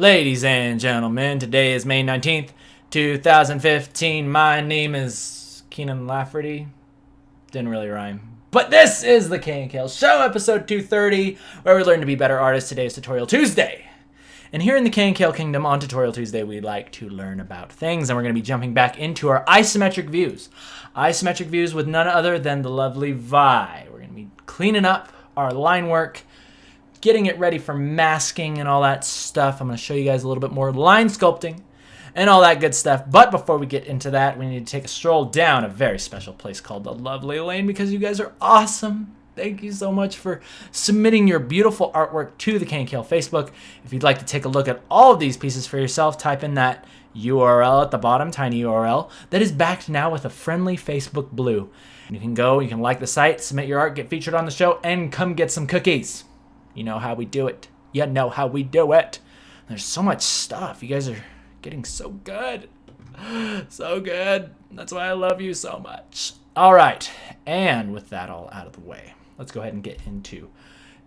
Ladies and gentlemen, today is May 19th, 2015. My name is Kienan Lafferty. Didn't really rhyme. But this is the KNKL Show, episode 230, where we learn to be better artists. Today is Tutorial Tuesday. And here in the KNKL Kingdom on Tutorial Tuesday, we like to learn about things, and we're going to be jumping back into our isometric views. Isometric views with none other than the lovely Vi. We're going to be cleaning up our line work, getting it ready for masking and all that stuff. I'm going to show you guys a little bit more line sculpting and all that good stuff. But before we get into that, we need to take a stroll down a very special place called the Lovely Lane because you guys are awesome. Thank you so much for submitting your beautiful artwork to the KNKL Facebook. If you'd like to take a look at all of these pieces for yourself, type in that URL at the bottom, tiny URL, that is backed now with a friendly Facebook blue. And you can go, you can like the site, submit your art, get featured on the show, and come get some cookies. You know how we do it. You know how we do it. There's so much stuff. You guys are getting so good. So good. That's why I love you so much. All right. And with that all out of the way, let's go ahead and get into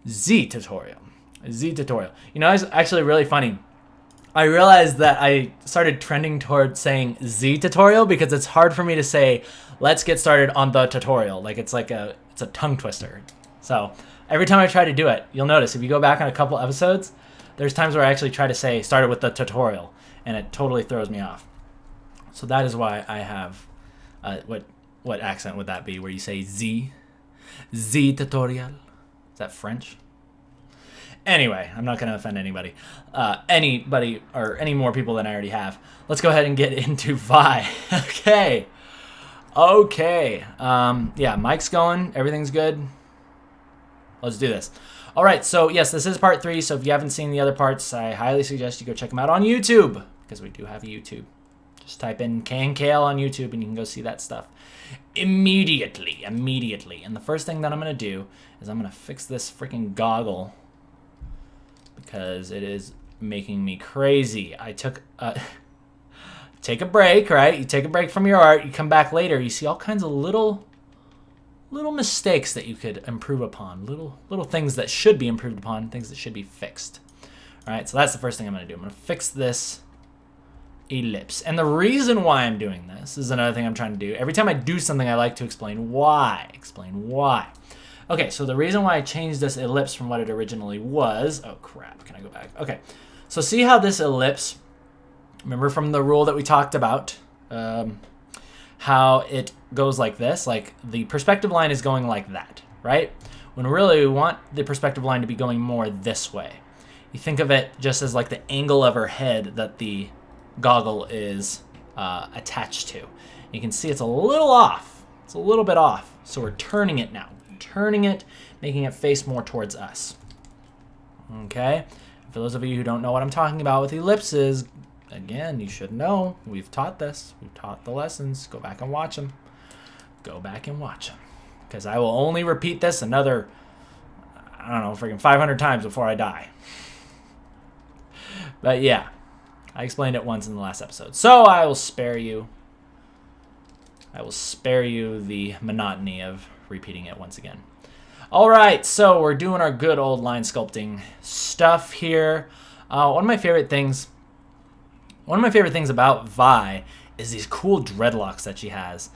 Z tutorial. Z tutorial. You know, it's actually really funny. I realized that I started trending towards saying Z tutorial because it's hard for me to say, let's get started on the tutorial. Like it's a tongue twister. So every time I try to do it, you'll notice if you go back on a couple episodes, there's times where I actually try to say started with the tutorial, and it totally throws me off. So that is why I have, what accent would that be where you say Z? Z tutorial? Is that French? Anyway, I'm not going to offend anybody. Anybody or any more people than I already have. Let's go ahead and get into Vi. Okay. Yeah, mic's going. Everything's good. Let's do this. All right, so yes, this is part 3, so if you haven't seen the other parts, I highly suggest you go check them out on YouTube, because we do have YouTube. Just type in KNKL on YouTube, and you can go see that stuff immediately. And the first thing that I'm going to do is I'm going to fix this freaking goggle, because it is making me crazy. I took take a break, right? You take a break from your art, you come back later, you see all kinds of little mistakes that you could improve upon, little things that should be improved upon, things that should be fixed. All right, so that's the first thing I'm going to do. I'm going to fix this ellipse. And the reason why I'm doing this is another thing I'm trying to do. Every time I do something, I like to explain why. Okay, so the reason why I changed this ellipse from what it originally was, oh crap, can I go back? Okay, so see how this ellipse, remember from the rule that we talked about, how it goes like this, like the perspective line is going like that, right? When really we want the perspective line to be going more this way. You think of it just as like the angle of her head that the goggle is attached to. You can see it's a little off. It's a little bit off. So we're turning it now. Turning it, making it face more towards us. Okay? For those of you who don't know what I'm talking about with ellipses, again, you should know. We've taught this. We've taught the lessons. Go back and watch them. Go back and watch them. Because I will only repeat this another, I don't know, freaking 500 times before I die. But yeah, I explained it once in the last episode. So I will spare you. I will spare you the monotony of repeating it once again. All right, so we're doing our good old line sculpting stuff here. One of my favorite things about Vi is these cool dreadlocks that she has.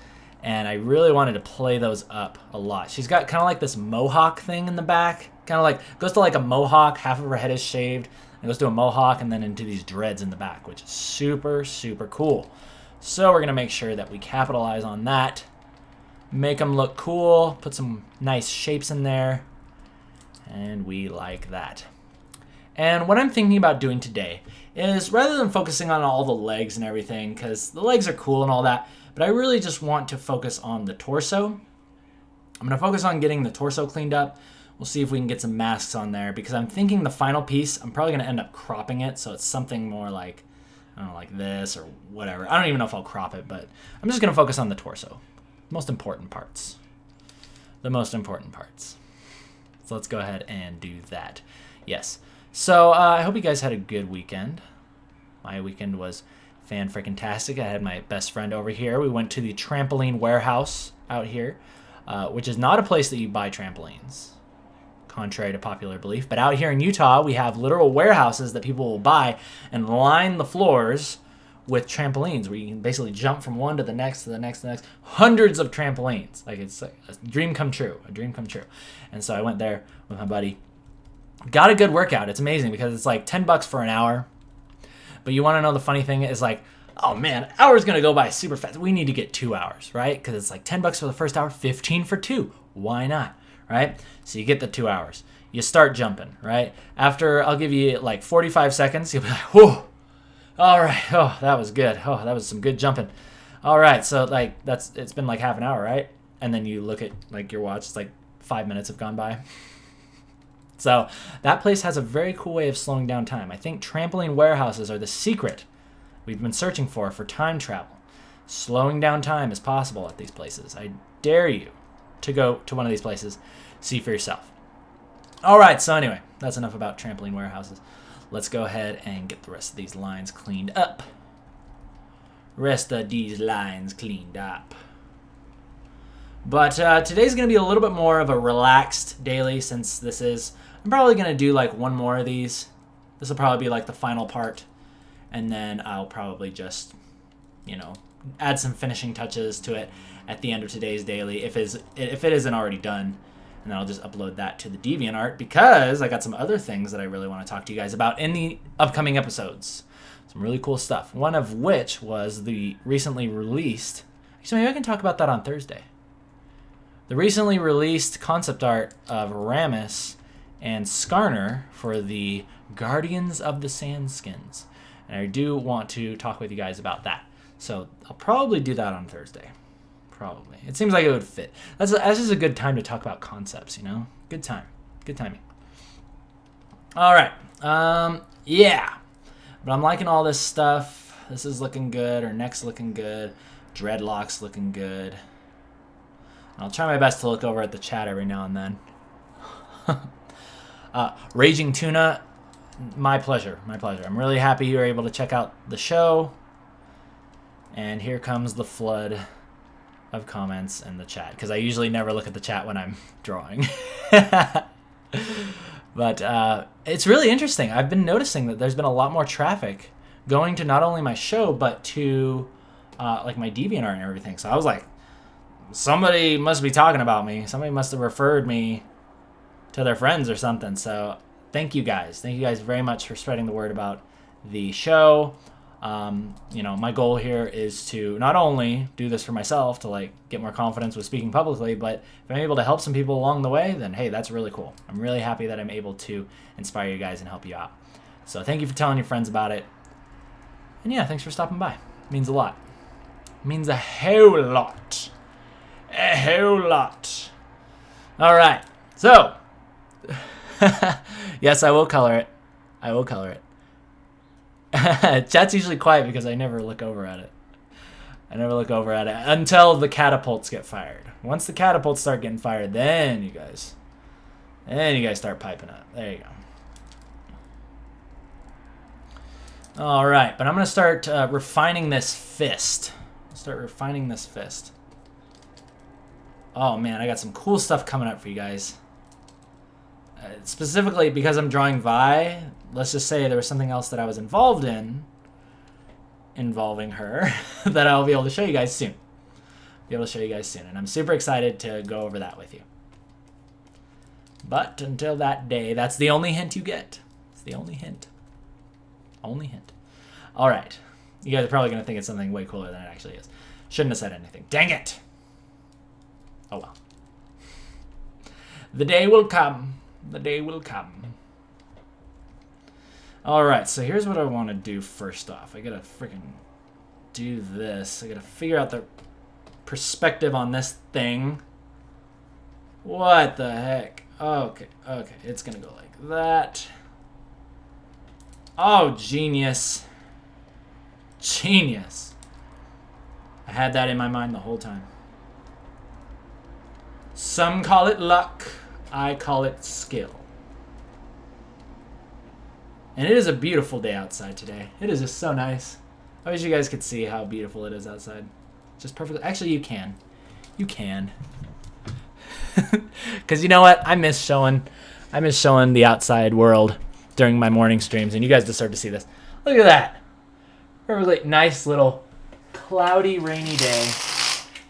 And I really wanted to play those up a lot. She's got kind of like this mohawk thing in the back. Kind of like, goes to like a mohawk, half of her head is shaved. And goes to a mohawk and then into these dreads in the back, which is super, super cool. So we're going to make sure that we capitalize on that. Make them look cool. Put some nice shapes in there. And we like that. And what I'm thinking about doing today is rather than focusing on all the legs and everything, because the legs are cool and all that, but I really just want to focus on the torso. I'm going to focus on getting the torso cleaned up. We'll see if we can get some masks on there, because I'm thinking the final piece, I'm probably going to end up cropping it, so it's something more like, I don't know, like this or whatever. I don't even know if I'll crop it, but I'm just going to focus on the torso. Most important parts. The most important parts. So let's go ahead and do that. Yes. So I hope you guys had a good weekend. My weekend was fan-freaking-tastic. I had my best friend over here. We went to the trampoline warehouse out here, which is not a place that you buy trampolines. contrary to popular belief. But out here in Utah, we have literal warehouses that people will buy and line the floors with trampolines where you can basically jump from one to the next, to the next, to the next. Hundreds of trampolines. Like, it's a dream come true. A dream come true. And so I went there with my buddy. Got a good workout. It's amazing because it's like $10 for an hour. But you want to know the funny thing is, like, oh man, hour's going to go by super fast. We need to get 2 hours, right? Because it's like $10 for the first hour, 15 for 2. Why not, right? So you get the 2 hours. You start jumping, right? After, I'll give you like 45 seconds, you'll be like, whoa. All right. Oh, that was good. Oh, that was some good jumping. All right. So like it's been like half an hour, right? And then you look at like your watch, it's like 5 minutes have gone by. So that place has a very cool way of slowing down time. I think trampoline warehouses are the secret we've been searching for time travel. Slowing down time is possible at these places. I dare you to go to one of these places, see for yourself. All right. So anyway, that's enough about trampoline warehouses. Let's go ahead and get the rest of these lines cleaned up. But today's going to be a little bit more of a relaxed daily since this is... I'm probably going to do like one more of these. This will probably be like the final part. And then I'll probably just, add some finishing touches to it at the end of today's daily if it isn't already done. And then I'll just upload that to the DeviantArt because I got some other things that I really want to talk to you guys about in the upcoming episodes. Some really cool stuff. One of which was the recently released... Actually, maybe I can talk about that on Thursday. The recently released concept art of Ramus and Skarner for the Guardians of the Sandskins. And I do want to talk with you guys about that. So I'll probably do that on Thursday. Probably. It seems like it would fit. That's just a good time to talk about concepts, Good time. Good timing. All right. Yeah. But I'm liking all this stuff. This is looking good. Our neck's looking good. Dreadlocks looking good. And I'll try my best to look over at the chat every now and then. Raging Tuna, my pleasure. My pleasure. I'm really happy you were able to check out the show. And here comes the flood of comments in the chat because I usually never look at the chat when I'm drawing. But it's really interesting. I've been noticing that there's been a lot more traffic going to not only my show but to like my DeviantArt and everything. So I was like, somebody must be talking about me. Somebody must have referred me to their friends or something. So thank you guys. Thank you guys very much for spreading the word about the show. My goal here is to not only do this for myself to like get more confidence with speaking publicly, but if I'm able to help some people along the way, then hey, that's really cool. I'm really happy that I'm able to inspire you guys and help you out. So thank you for telling your friends about it. And yeah, thanks for stopping by. It means a lot. It means a whole lot. A whole lot. All right. So, yes, I will color it. I will color it. Chat's usually quiet because I never look over at it. I never look over at it until the catapults get fired. Once the catapults start getting fired, then you guys start piping up. There you go. All right, but I'm going to start refining this fist. Oh, man, I got some cool stuff coming up for you guys. Specifically because I'm drawing Vi, let's just say there was something else that I was involved in involving her that I'll be able to show you guys soon. And I'm super excited to go over that with you. But until that day, that's the only hint you get. It's the only hint. Only hint. All right. You guys are probably going to think it's something way cooler than it actually is. Shouldn't have said anything. Dang it. Oh, well. The day will come. The day will come. All right, so here's what I want to do first off. I got to freaking do this. I got to figure out the perspective on this thing. What the heck? Okay. It's going to go like that. Oh, genius. Genius. I had that in my mind the whole time. Some call it luck. I call it skill. And it is a beautiful day outside today. It is just so nice. I wish you guys could see how beautiful it is outside. Just perfectly. Actually, you can. You can. Because you know what? I miss showing I miss showing the outside world during my morning streams, and you guys deserve to see this. Look at that. Really nice little cloudy, rainy day.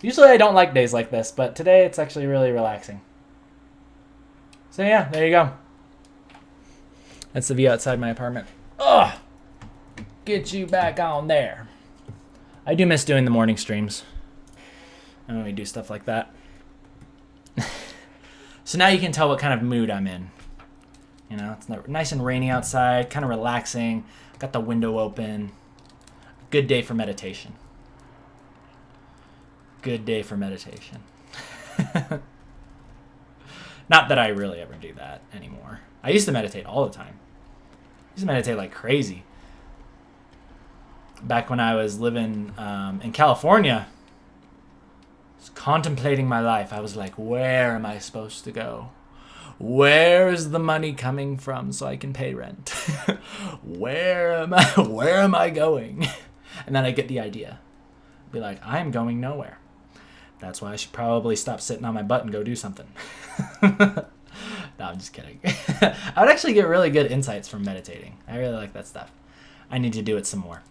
Usually I don't like days like this, but today it's actually really relaxing. So yeah, there you go. That's the view outside my apartment. Ugh! Get you back on there. I do miss doing the morning streams. And when we do stuff like that. So now you can tell what kind of mood I'm in. You know, it's nice and rainy outside, kind of relaxing. Got the window open. Good day for meditation. Good day for meditation. Not that I really ever do that anymore. I used to meditate all the time. I used to meditate like crazy. Back when I was living in California, I was contemplating my life. I was like, where am I supposed to go? Where is the money coming from so I can pay rent? Where am I going? And then I get the idea. Be like, I'm going nowhere. That's why I should probably stop sitting on my butt and go do something. No, I'm just kidding. I would actually get really good insights from meditating. I really like that stuff. I need to do it some more.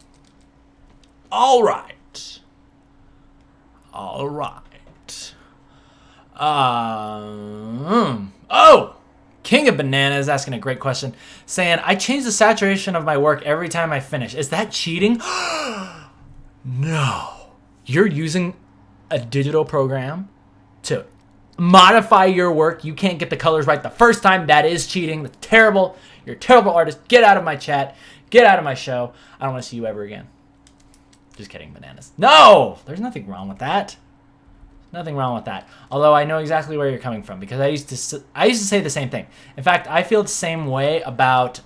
All right. Oh! King of Banana is asking a great question, saying, I change the saturation of my work every time I finish. Is that cheating? No. You're using a digital program to modify your work. You can't get the colors right the first time. That is cheating. That's terrible. You're a terrible artist. Get out of my chat. Get out of my show. I don't want to see you ever again. Just kidding, Bananas. No! There's nothing wrong with that. Nothing wrong with that. Although I know exactly where you're coming from, because I used to say the same thing. In fact, I feel the same way about,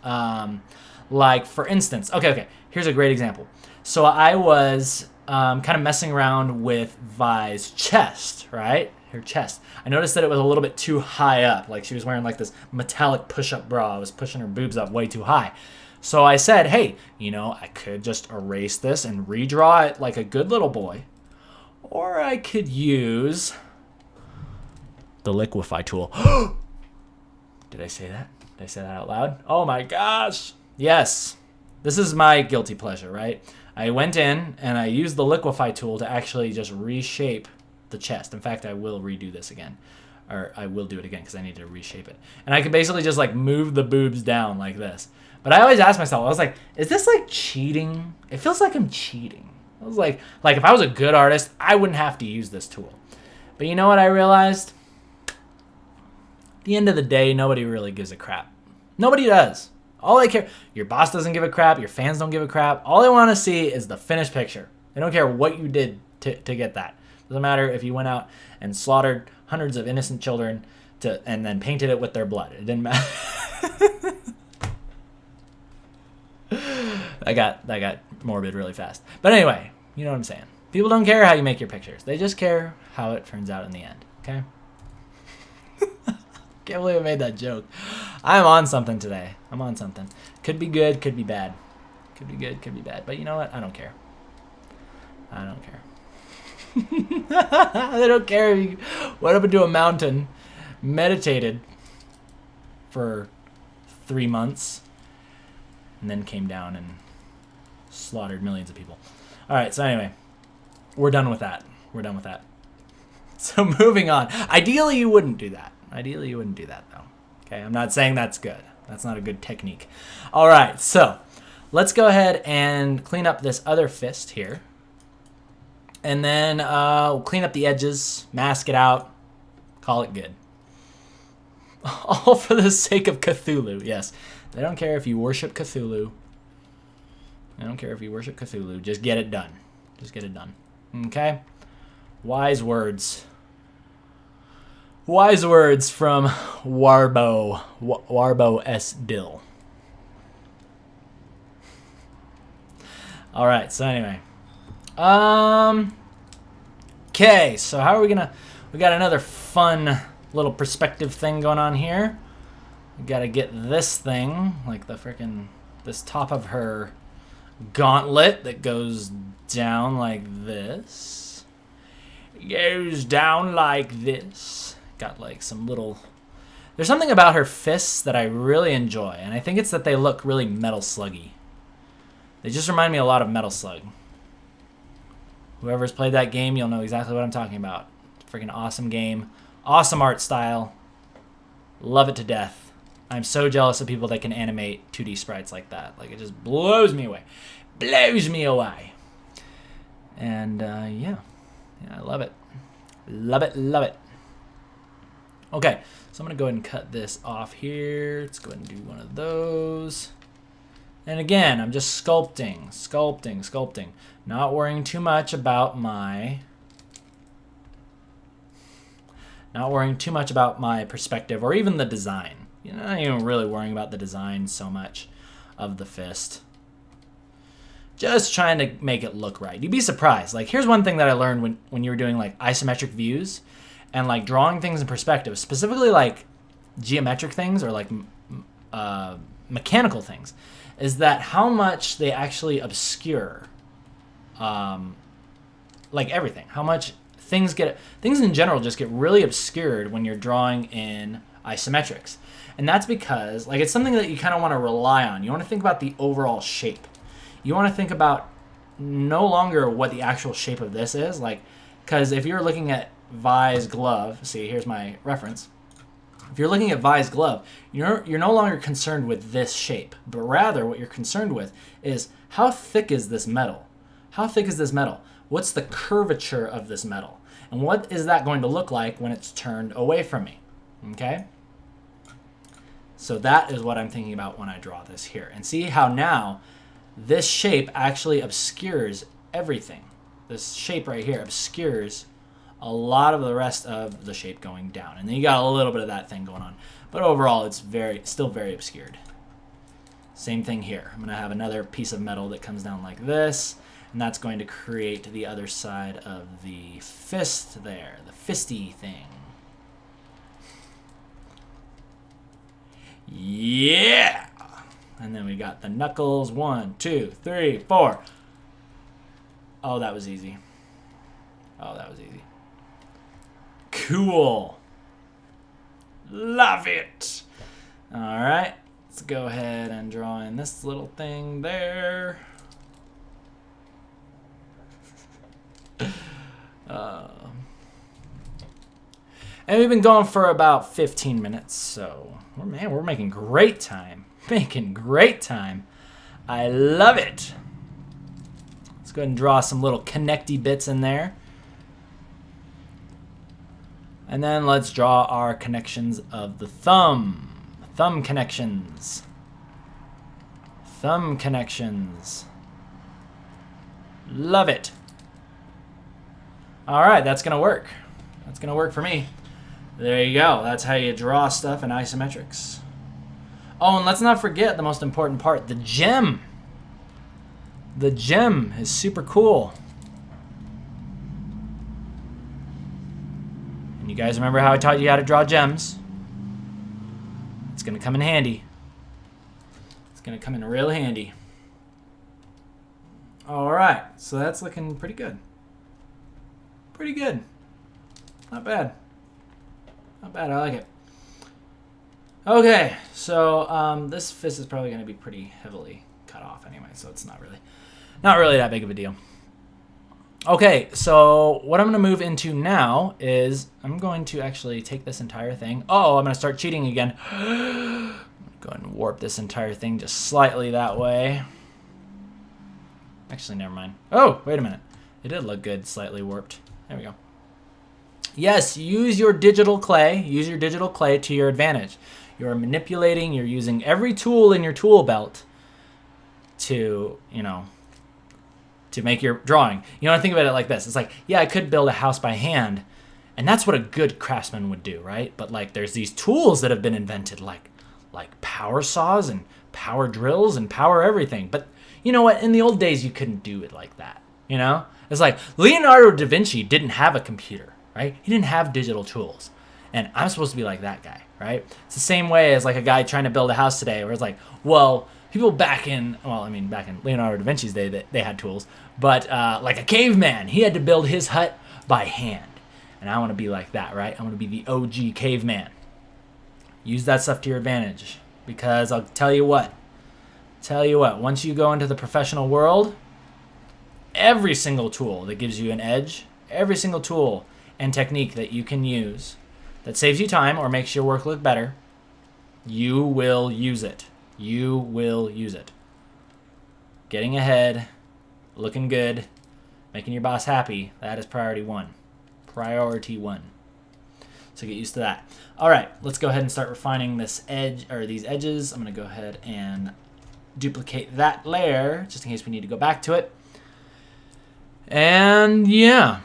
like, for instance, okay, here's a great example. So I was kind of messing around with Vi's chest, right? Her chest. I noticed that it was a little bit too high up. Like she was wearing like this metallic push-up bra. I was pushing her boobs up way too high. So I said, hey, you know, I could just erase this and redraw it like a good little boy. Or I could use the liquify tool. Did I say that? Did I say that out loud? Oh my gosh. Yes. This is my guilty pleasure, right? I went in and I used the liquify tool to actually just reshape the chest. In fact, I will redo this again. Or I will do it again because I need to reshape it. And I could basically just like move the boobs down like this. But I always ask myself, I was like, is this like cheating? It feels like I'm cheating. I was like if I was a good artist, I wouldn't have to use this tool. But you know what I realized? At the end of the day, nobody really gives a crap. Nobody does. All they care, your boss doesn't give a crap, your fans don't give a crap. All they want to see is the finished picture. They don't care what you did to get that. Doesn't matter if you went out and slaughtered hundreds of innocent children and then painted it with their blood. It didn't matter. I got morbid really fast. But anyway, you know what I'm saying. People don't care how you make your pictures. They just care how it turns out in the end. Okay? Can't believe I made that joke. I'm on something today. I'm on something. Could be good, could be bad. Could be good, could be bad. But you know what? I don't care. I don't care. They don't care if you went up into a mountain, meditated for 3 months, and then came down and slaughtered millions of people. All right, so anyway, we're done with that. We're done with that. So moving on. Ideally, you wouldn't do that. Ideally, you wouldn't do that, though. Okay, I'm not saying that's good. That's not a good technique. All right, so let's go ahead and clean up this other fist here. And then we'll clean up the edges, mask it out, call it good. All for the sake of Cthulhu, yes. They don't care if you worship Cthulhu. They don't care if you worship Cthulhu. Just get it done. Just get it done. Okay? Wise words. Wise words from Warbo. Warbo S. Dill. All right, so anyway. Okay, so how are we gonna... We got another fun little perspective thing going on here. We gotta get this thing, like the frickin' this top of her gauntlet that goes down like this. It goes down like this. Got like some little There's something about her fists that I really enjoy, and I think it's that they look really Metal Sluggy. They just remind me a lot of Metal Slug. Whoever's played that game, you'll know exactly what I'm talking about. Freaking awesome game. Awesome art style. Love it to death. I'm so jealous of people that can animate 2D sprites like that. Like, it just blows me away. Blows me away. And, yeah, I love it. Love it, love it. Okay, so I'm going to go ahead and cut this off here. Let's go ahead and do one of those. And again, I'm just sculpting, sculpting, sculpting. Not worrying too much about my... Not worrying too much about my perspective or even the design. You know, not even really worrying about the design so much of the fist. Just trying to make it look right. You'd be surprised. Like, here's one thing that I learned when you were doing, like, isometric views and, like, drawing things in perspective, specifically, like, geometric things or, like, mechanical things, is that how much they actually obscure, like, everything. How much things in general just get really obscured when you're drawing in isometrics. And that's because, like, it's something that you kind of want to rely on. You want to think about the overall shape. You want to think about no longer what the actual shape of this is, like, because if you're looking at Vi's glove, see, here's my reference. If you're looking at Vi's glove, you're no longer concerned with this shape, but rather what you're concerned with is how thick is this metal? How thick is this metal? What's the curvature of this metal? And what is that going to look like when it's turned away from me? Okay? So that is what I'm thinking about when I draw this here. And see how now this shape actually obscures everything. This shape right here obscures a lot of the rest of the shape going down. And then you got a little bit of that thing going on. But overall, it's still very obscured. Same thing here. I'm going to have another piece of metal that comes down like this. And that's going to create the other side of the fist there. The fisty thing. Yeah! And then we got the knuckles. 1, 2, 3, 4. Oh, that was easy. Oh, that was easy. Cool. Love it. All right. Let's go ahead and draw in this little thing there. And we've been going for about 15 minutes, so we're making great time. Making great time. I love it. Let's go ahead and draw some little connecty bits in there. And then let's draw our connections of the thumb. Thumb connections. Thumb connections. Love it. All right, that's gonna work. That's gonna work for me. There you go. That's how you draw stuff in isometrics. Oh, and let's not forget the most important part, the gem. The gem is super cool. And you guys remember how I taught you how to draw gems? It's gonna come in handy. It's gonna come in real handy. All right, so that's looking pretty good. Pretty good. Not bad. Not bad, I like it. Okay, so this fist is probably going to be pretty heavily cut off anyway, so it's not really that big of a deal. Okay, so what I'm going to move into now is I'm going to actually take this entire thing. Oh, I'm going to start cheating again. I'm going to go ahead and warp this entire thing just slightly that way. Actually, never mind. Oh, wait a minute. It did look good, slightly warped. There we go. Yes, use your digital clay. Use your digital clay to your advantage. You're manipulating. You're using every tool in your tool belt to, to make your drawing. You want to think about it like this. It's like, yeah, I could build a house by hand, and that's what a good craftsman would do, right? But like, there's these tools that have been invented, like power saws and power drills and power everything. But you know what? In the old days, you couldn't do it like that. It's like Leonardo da Vinci didn't have a computer. Right? He didn't have digital tools. And I'm supposed to be like that guy, right? It's the same way as like a guy trying to build a house today where it's like, well, people back in Leonardo da Vinci's day, they had tools. But like a caveman, he had to build his hut by hand. And I want to be like that, right? I want to be the OG caveman. use that stuff to your advantage. Because I'll tell you what, once you go into the professional world, every single tool that gives you an edge, every single tool and technique that you can use that saves you time or makes your work look better, you will use it. You will use it. Getting ahead, looking good, making your boss happy, that is priority one. Priority one. So get used to that. All right, let's go ahead and start refining this edge, or these edges. I'm going to go ahead and duplicate that layer just in case we need to go back to it. And yeah.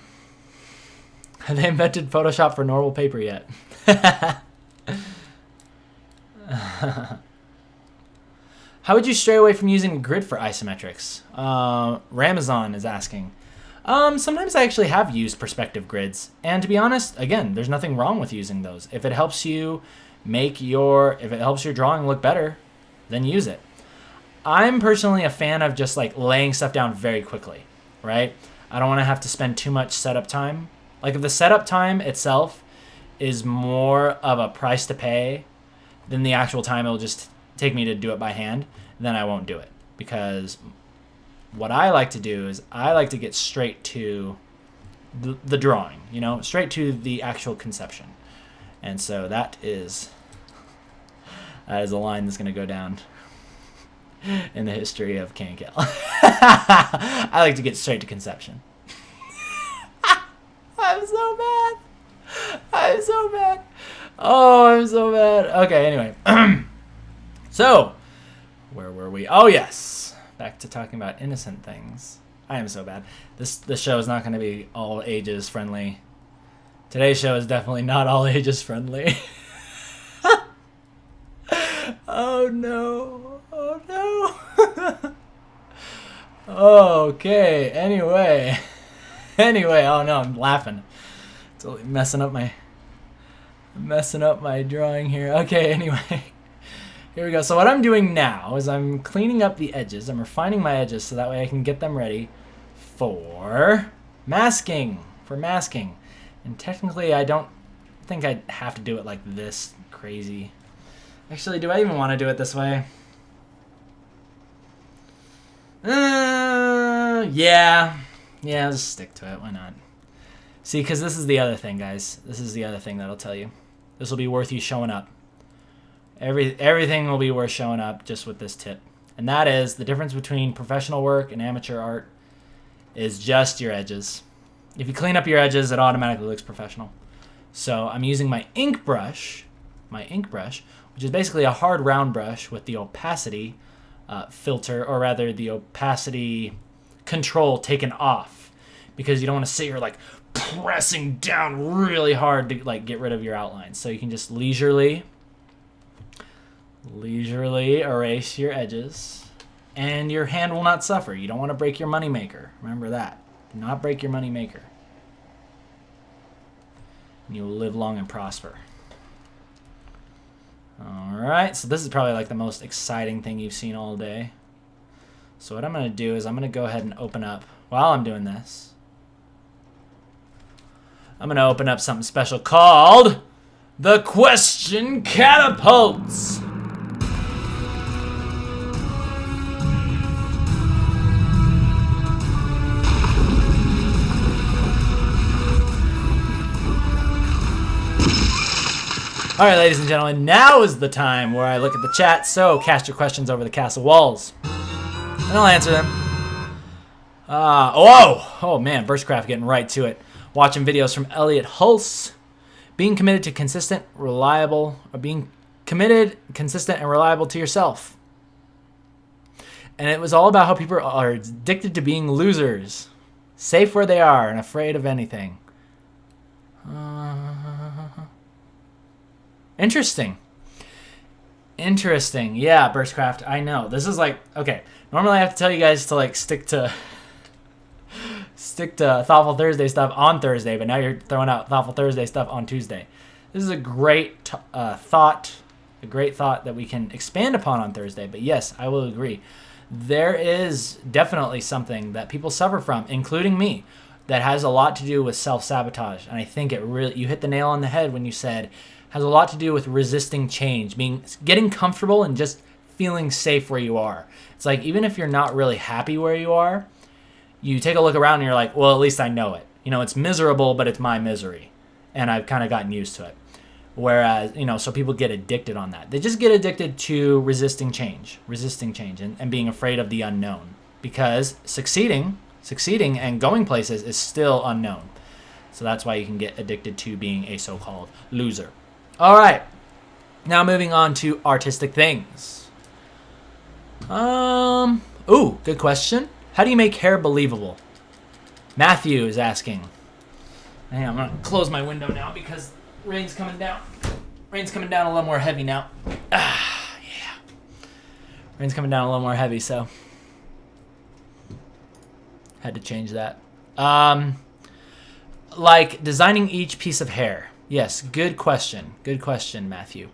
Have they invented Photoshop for normal paper yet? How would you stray away from using a grid for isometrics? Ramazan is asking. Sometimes I actually have used perspective grids. And to be honest, again, there's nothing wrong with using those. If it helps you if it helps your drawing look better, then use it. I'm personally a fan of just like laying stuff down very quickly, right? I don't want to have to spend too much setup time. Like if the setup time itself is more of a price to pay than the actual time it'll just take me to do it by hand, then I won't do it. Because what I like to do is I like to get straight to the drawing, straight to the actual conception. And so that is a line that's going to go down in the history of KNKL. I like to get straight to conception. I'm so mad. Oh, I'm so mad. Okay, anyway. So, where were we? Oh, yes. Back to talking about innocent things. I am so bad. This show is not going to be all ages friendly. Today's show is definitely not all ages friendly. Oh, no. Oh, no. Okay, anyway, oh no, I'm laughing. Totally messing up my drawing here. Okay, anyway, here we go. So what I'm doing now is I'm cleaning up the edges. I'm refining my edges so that way I can get them ready for masking. And technically, I don't think I have to do it like this crazy. Actually, do I even want to do it this way? Yeah, I'll just stick to it. Why not? See, because this is the other thing, guys. This is the other thing that'll tell you. This will be worth you showing up. Everything will be worth showing up just with this tip. And that is the difference between professional work and amateur art is just your edges. If you clean up your edges, it automatically looks professional. So I'm using my ink brush, which is basically a hard round brush with the opacity filter, or rather the opacity control taken off, because you don't want to sit here like pressing down really hard to like get rid of your outlines. So you can just leisurely erase your edges, and your hand will not suffer. You don't want to break your money maker. Remember that. Do not break your money maker. And you will live long and prosper. Alright, so this is probably like the most exciting thing you've seen all day. So what I'm going to do is I'm going to go ahead and open up, while I'm doing this, I'm going to open up something special called the Question Catapults. All right, ladies and gentlemen, now is the time where I look at the chat, so cast your questions over the castle walls, and I'll answer them. Oh man, Burstcraft getting right to it. Watching videos from Elliot Hulse. Being committed to consistent, reliable to yourself. And it was all about how people are addicted to being losers, safe where they are and afraid of anything. Interesting. Yeah, Burstcraft, I know. This is like, okay, normally I have to tell you guys to like stick to Thoughtful Thursday stuff on Thursday, but now you're throwing out Thoughtful Thursday stuff on Tuesday. This is a great thought that we can expand upon on Thursday, but yes, I will agree. There is definitely something that people suffer from, including me, that has a lot to do with self-sabotage, and I think you hit the nail on the head when you said has a lot to do with resisting change, getting comfortable and just feeling safe where you are. It's like, even if you're not really happy where you are, you take a look around and you're like, well, at least I know it. You know, it's miserable, but it's my misery. And I've kind of gotten used to it. Whereas, you know, so people get addicted on that. They just get addicted to resisting change and being afraid of the unknown, because succeeding and going places is still unknown. So that's why you can get addicted to being a so-called loser. All right. Now moving on to artistic things. Ooh, good question. How do you make hair believable? Matthew is asking. Hang on, I'm going to close my window now because rain's coming down. Rain's coming down a little more heavy now. Yeah. Rain's coming down a little more heavy, so had to change that. Like designing each piece of hair. Yes, good question. Good question, Matthew.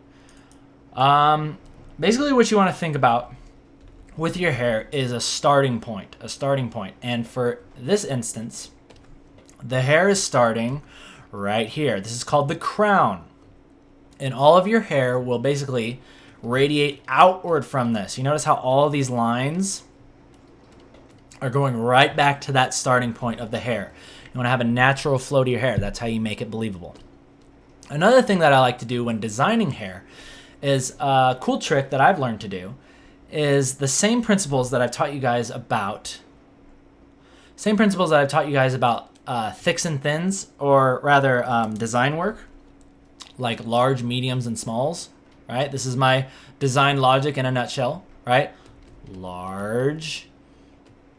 Basically what you want to think about with your hair is a starting point. And for this instance, the hair is starting right here. This is called the crown. And all of your hair will basically radiate outward from this. You notice how all of these lines are going right back to that starting point of the hair. You want to have a natural flow to your hair. That's how you make it believable. Another thing that I like to do when designing hair is a cool trick that I've learned to do is the same principles that I've taught you guys about. Thicks and thins, or rather design work, like large, mediums, and smalls, right? This is my design logic in a nutshell, right? Large,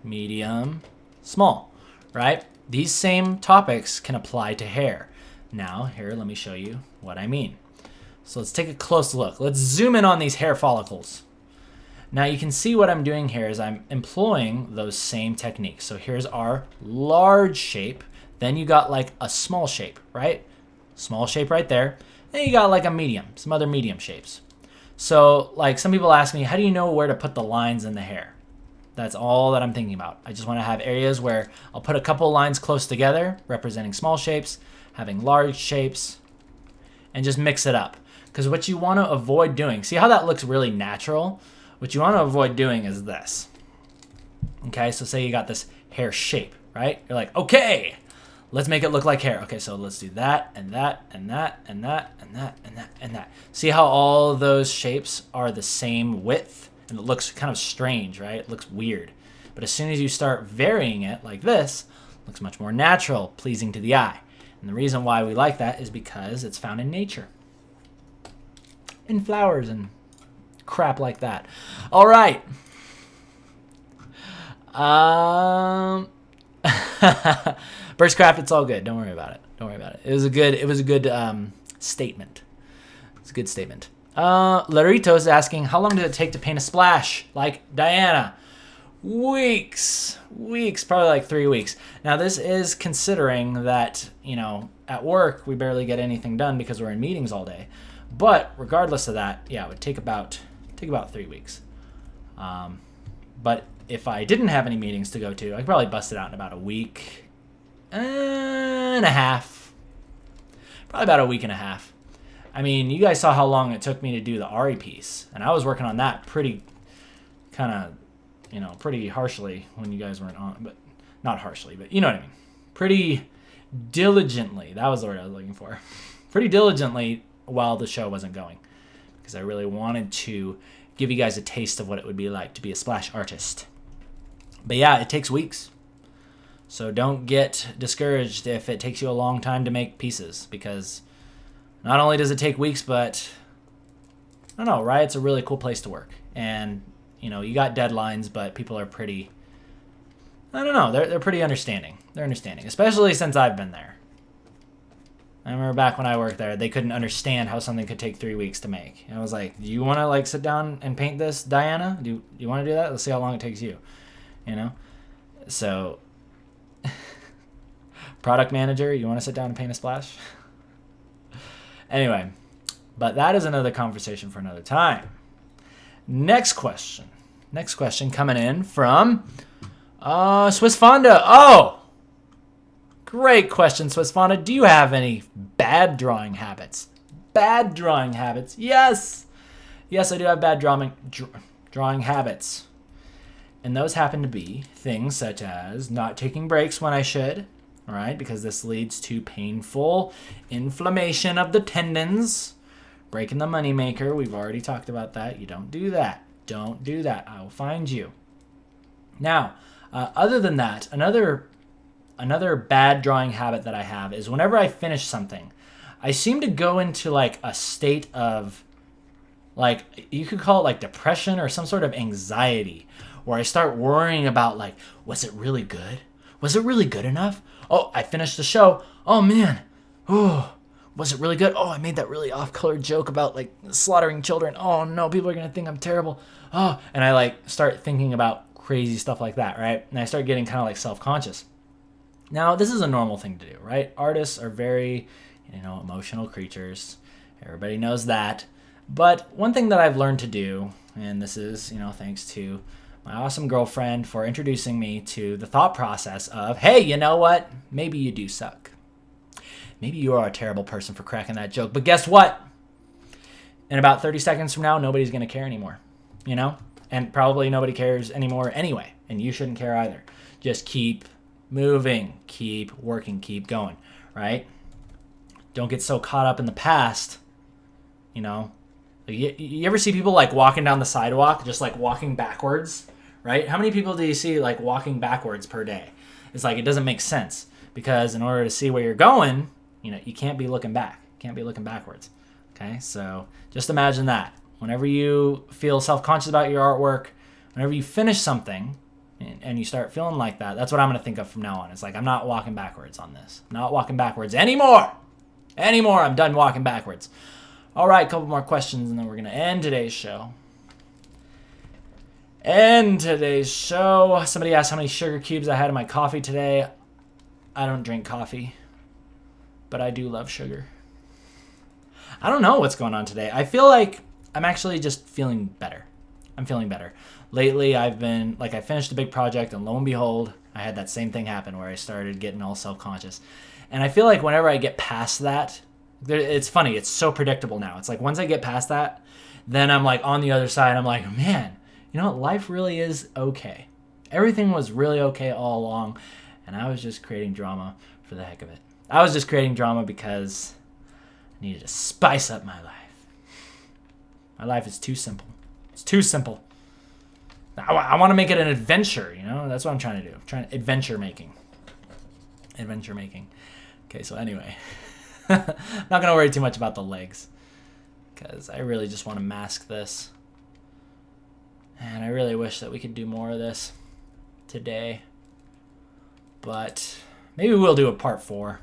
medium, small, right? These same topics can apply to hair. Now, here, let me show you what I mean. So let's take a close look. Let's zoom in on these hair follicles. Now you can see what I'm doing here is I'm employing those same techniques. So here's our large shape. Then you got like a small shape, right? Small shape right there. Then you got like a medium, some other medium shapes. So like some people ask me, how do you know where to put the lines in the hair? That's all that I'm thinking about. I just want to have areas where I'll put a couple lines close together, representing small shapes, having large shapes, and just mix it up. Because what you want to avoid doing, see how that looks really natural? What you want to avoid doing is this. Okay, so say you got this hair shape, right? You're like, okay, let's make it look like hair. Okay, so let's do that, and that, and that, and that, and that, and that, and that. See how all those shapes are the same width? And it looks kind of strange, right? It looks weird. But as soon as you start varying it like this, it looks much more natural, pleasing to the eye. And the reason why we like that is because it's found in nature. In flowers and crap like that. All right. Burstcraft, it's all good. Don't worry about it. It was a good statement. It's a good statement. Larito is asking, how long did it take to paint a splash like Diana? Weeks, probably like 3 weeks. Now this is considering that, you know, at work we barely get anything done because we're in meetings all day. But regardless of that, yeah, it would take about 3 weeks. But if I didn't have any meetings to go to, I could probably bust it out in about a week and a half. Probably about a week and a half. I mean, you guys saw how long it took me to do the Ari piece, and I was working on that pretty harshly when you guys weren't on, but not harshly, but you know what I mean. Pretty diligently. That was the word I was looking for. Pretty diligently while the show wasn't going, because I really wanted to give you guys a taste of what it would be like to be a splash artist. But yeah, it takes weeks. So don't get discouraged if it takes you a long time to make pieces, because not only does it take weeks, but I don't know, Riot's a really cool place to work. And, you know, you got deadlines, but people are pretty, I don't know, they're pretty understanding. They're understanding, especially since I've been there. I remember back when I worked there, they couldn't understand how something could take 3 weeks to make. And I was like, do you want to like sit down and paint this, Diana? Do you want to do that? Let's see how long it takes you, you know? So, product manager, you want to sit down and paint a splash? Anyway, but that is another conversation for another time. Next question coming in from Swiss Fonda. Oh, great question, Swiss Fonda. Do you have any bad drawing habits? bad drawing habits. Yes! Yes, I do have bad drawing habits. And those happen to be things such as not taking breaks when I should, all right, because this leads to painful inflammation of the tendons, breaking the moneymaker. We've already talked about that. You don't do that. Don't do that. I will find you. Now, other than that, another bad drawing habit that I have is whenever I finish something, I seem to go into like a state of, like, you could call it like depression or some sort of anxiety, where I start worrying about, like, was it really good? Was it really good enough? Oh, I finished the show. Oh man. Oh, was it really good? Oh, I made that really off-color joke about like slaughtering children. Oh no, people are gonna think I'm terrible. Oh, and I like start thinking about crazy stuff like that, right? And I start getting kind of like self-conscious. Now, this is a normal thing to do, right? Artists are very, emotional creatures. Everybody knows that. But one thing that I've learned to do, and this is, thanks to my awesome girlfriend for introducing me to the thought process of, hey, you know what? Maybe you do suck. Maybe you are a terrible person for cracking that joke. But guess what? In about 30 seconds from now, nobody's going to care anymore, And probably nobody cares anymore anyway. And you shouldn't care either. Just keep moving, keep working, keep going, right? Don't get so caught up in the past, You ever see people like walking down the sidewalk, just like walking backwards, right? How many people do you see like walking backwards per day? It's like, it doesn't make sense, because in order to see where you're going, you can't be looking back. You can't be looking backwards. Okay, so just imagine that. Whenever you feel self-conscious about your artwork, whenever you finish something and you start feeling like that, that's what I'm going to think of from now on. It's like, I'm not walking backwards on this. I'm not walking backwards anymore. I'm done walking backwards. All right, a couple more questions, and then we're going to end today's show. Somebody asked how many sugar cubes I had in my coffee today. I don't drink coffee, but I do love sugar. I don't know what's going on today. I feel like I'm actually just feeling better. I'm feeling better. Lately, I've been, like, I finished a big project, and lo and behold, I had that same thing happen where I started getting all self-conscious. And I feel like whenever I get past that, it's funny, it's so predictable now. It's like once I get past that, then I'm like on the other side, I'm like, man, life really is okay. Everything was really okay all along, and I was just creating drama for the heck of it. I was just creating drama because I needed to spice up my life. My life is too simple. It's too simple. I want to make it an adventure, That's what I'm trying to do. I'm trying to adventure making. Okay, so anyway. I'm not going to worry too much about the legs, because I really just want to mask this. And I really wish that we could do more of this today. But maybe we'll do a part 4.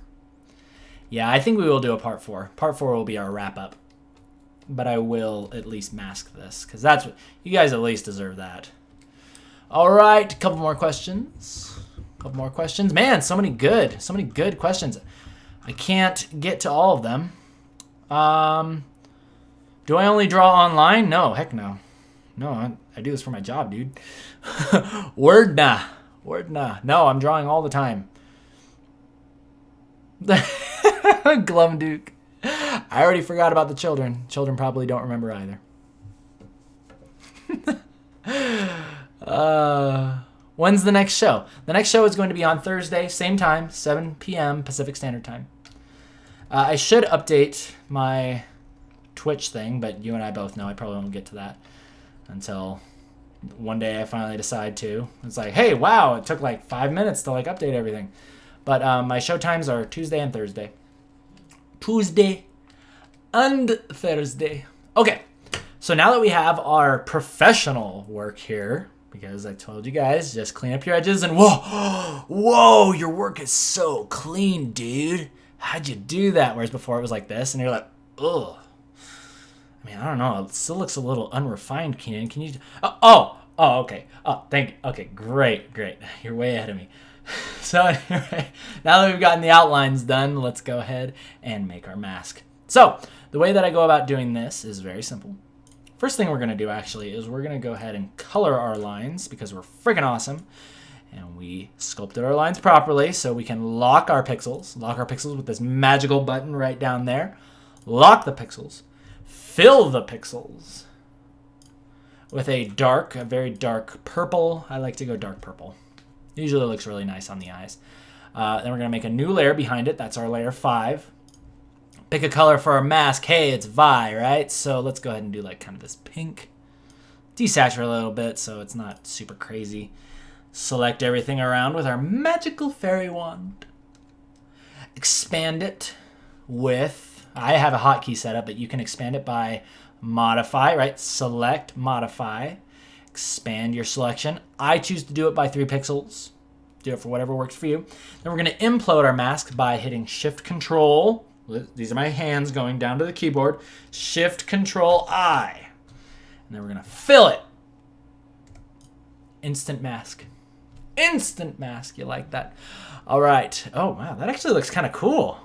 Yeah, I think we will do a part 4. Part 4 will be our wrap-up. But I will at least mask this, because that's what you guys at least deserve that. All right, a couple more questions. Man, so many good questions. I can't get to all of them. Do I only draw online? No, heck no. No, I do this for my job, dude. Word nah. No, I'm drawing all the time. Glumduke. I already forgot about the children. Children probably don't remember either. When's the next show? The next show is going to be on Thursday, same time, 7 p.m. Pacific Standard Time. I should update my Twitch thing, but you and I both know I probably won't get to that until one day I finally decide to. It's like, hey, wow, it took like 5 minutes to like update everything. But my show times are Tuesday and Thursday. Okay, so now that we have our professional work here, because I told you guys, just clean up your edges and whoa, your work is so clean, dude. How'd you do that? Whereas before it was like this, and you're like, ugh. I mean, I don't know. It still looks a little unrefined, Keenan. Can you? Oh, okay. Oh, thank you. Okay, great. You're way ahead of me. So anyway, now that we've gotten the outlines done, let's go ahead and make our mask. So the way that I go about doing this is very simple. First thing we're going to do actually is we're going to go ahead and color our lines, because we're freaking awesome. And we sculpted our lines properly so we can lock our pixels with this magical button right down there. lock the pixels, fill the pixels with a very dark purple. I like to go dark purple. Usually it looks really nice on the eyes. Then we're going to make a new layer behind it. That's our layer 5. Pick a color for our mask. Hey, it's Vi, right? So let's go ahead and do like kind of this pink. Desaturate a little bit so it's not super crazy. Select everything around with our magical fairy wand. Expand it with, I have a hotkey set up, but you can expand it by modify, right? Select, modify, expand your selection. I choose to do it by 3 pixels. Do it for whatever works for you. Then we're going to implode our mask by hitting Shift Control. These are my hands going down to the keyboard. Shift Control I. And then we're going to fill it. Instant mask. Instant mask. You like that? All right. Oh, wow. That actually looks kind of cool.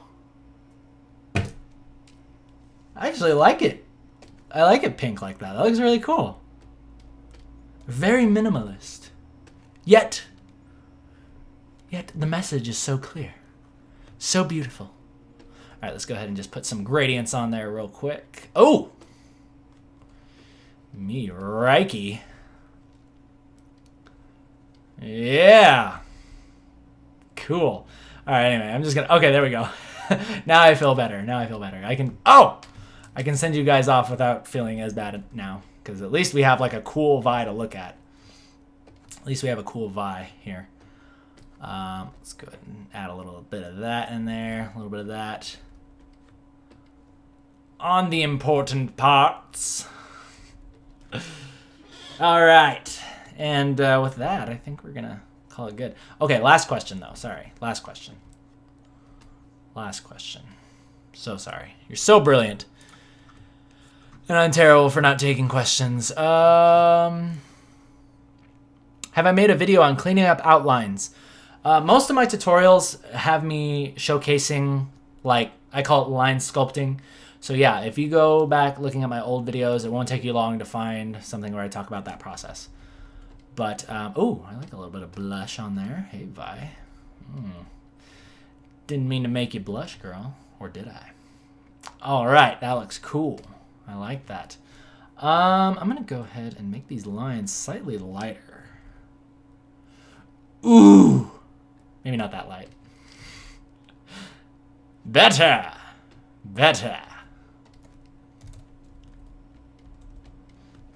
I actually like it. I like it pink like that. That looks really cool. Very minimalist. Yet the message is so clear. So beautiful. All right, let's go ahead and just put some gradients on there real quick. Oh! Me Reiki. Yeah. Cool. All right, anyway, I'm just going to... Okay, there we go. Now I feel better. I can send you guys off without feeling as bad now, because at least we have like a cool Vi to look at. At least we have a cool Vi here. Let's go ahead and add a little bit of that in there, a little bit of that. On the important parts. All right. And with that, I think we're going to call it good. Okay, last question, though. Sorry. Last question. So sorry. You're so brilliant. And I'm terrible for not taking questions. Have I made a video on cleaning up outlines? Most of my tutorials have me showcasing, like, I call it line sculpting. So yeah, if you go back looking at my old videos, it won't take you long to find something where I talk about that process. But, oh, I like a little bit of blush on there. Hey, Vi. Didn't mean to make you blush, girl. Or did I? All right, that looks cool. I like that. I'm going to go ahead and make these lines slightly lighter. Ooh! Maybe not that light. Better! Let's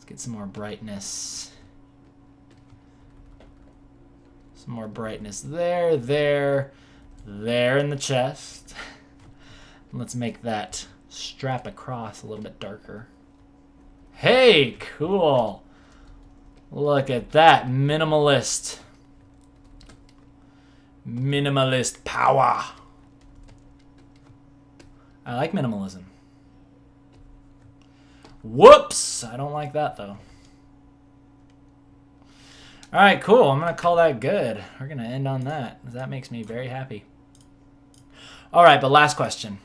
get some more brightness. Some more brightness there in the chest. Let's make that strap across a little bit darker. Hey, cool. Look at that. Minimalist power. I like minimalism. Whoops. I don't like that, though. All right, cool. I'm going to call that good. We're going to end on that. That makes me very happy. All right, but last question.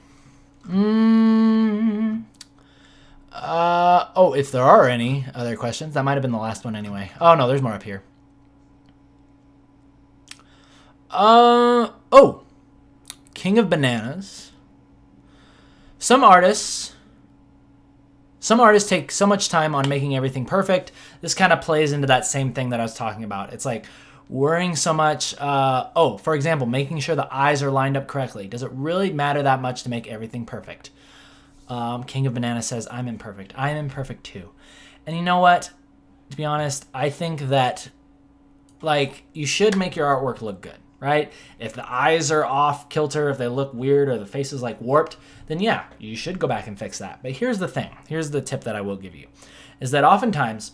Oh, if there are any other questions. That might have been the last one anyway. Oh, no, there's more up here. Oh. King of Bananas. Some artists take so much time on making everything perfect. This kind of plays into that same thing that I was talking about. It's like worrying so much. For example, making sure the eyes are lined up correctly. Does it really matter that much to make everything perfect? King of Banana says, I'm imperfect. I'm imperfect too. And you know what? To be honest, I think that like you should make your artwork look good, right? If the eyes are off kilter, if they look weird or the face is like warped, then yeah, you should go back and fix that. But here's the thing. Here's the tip that I will give you, is that oftentimes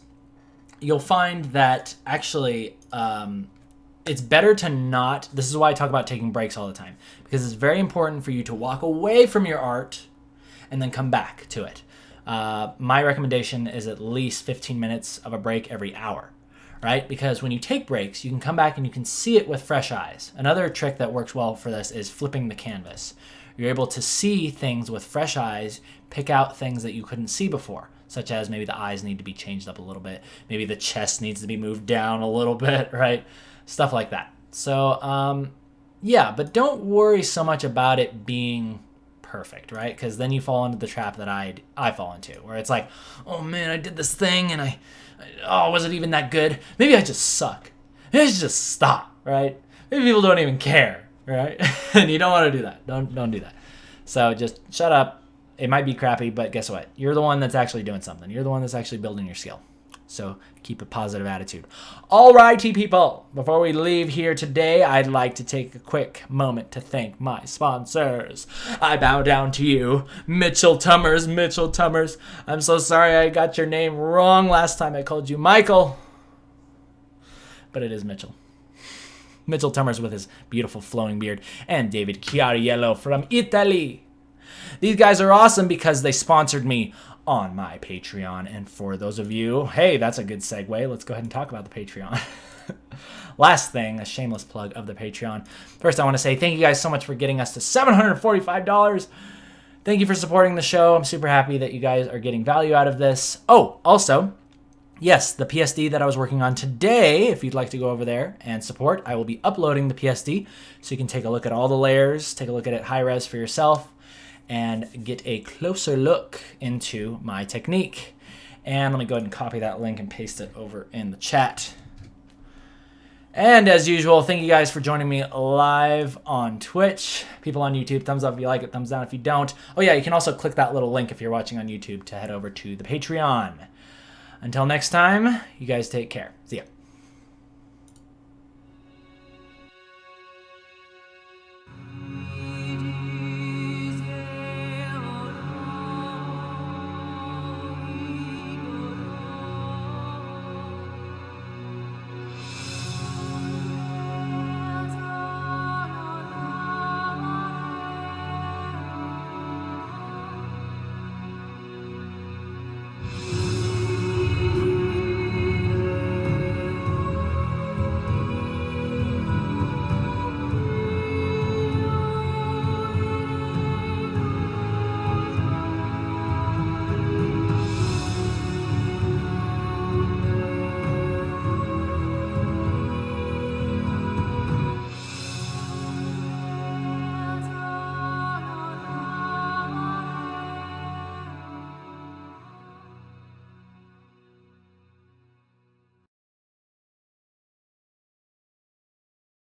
you'll find that actually it's better to not, this is why I talk about taking breaks all the time, because it's very important for you to walk away from your art and then come back to it. My recommendation is at least 15 minutes of a break every hour, right? Because when you take breaks, you can come back and you can see it with fresh eyes. Another trick that works well for this is flipping the canvas. You're able to see things with fresh eyes, pick out things that you couldn't see before, such as maybe the eyes need to be changed up a little bit, maybe the chest needs to be moved down a little bit, right? Stuff like that. So, yeah, but don't worry so much about it being perfect, right? Because then you fall into the trap that I fall into, where it's like, oh man, I did this thing and oh, was it even that good? Maybe I just suck. Maybe I should just stop, right? Maybe people don't even care, right? And you don't want to do that. Don't do that. So just shut up. It might be crappy, but guess what? You're the one that's actually doing something. You're the one that's actually building your skill. So keep a positive attitude. Alrighty, people. Before we leave here today, I'd like to take a quick moment to thank my sponsors. I bow down to you, Mitchell Tummers. Mitchell Tummers. I'm so sorry I got your name wrong last time I called you Michael. But it is Mitchell. Mitchell Tummers with his beautiful flowing beard. And David Chiariello from Italy. These guys are awesome because they sponsored me on my Patreon. And for those of you, hey, that's a good segue. Let's go ahead and talk about the Patreon. Last thing, a shameless plug of the Patreon. First, I want to say thank you guys so much for getting us to $745. Thank you for supporting the show. I'm super happy that you guys are getting value out of this. Oh, also, yes, the PSD that I was working on today, if you'd like to go over there and support, I will be uploading the PSD so you can take a look at all the layers, take a look at it high res for yourself, and get a closer look into my technique. And let me go ahead and copy that link and paste it over in the chat. And as usual, thank you guys for joining me live on Twitch. People on YouTube, thumbs up if you like it, thumbs down if you don't. Oh yeah, you can also click that little link if you're watching on YouTube to head over to the Patreon. Until next time, you guys take care. See ya.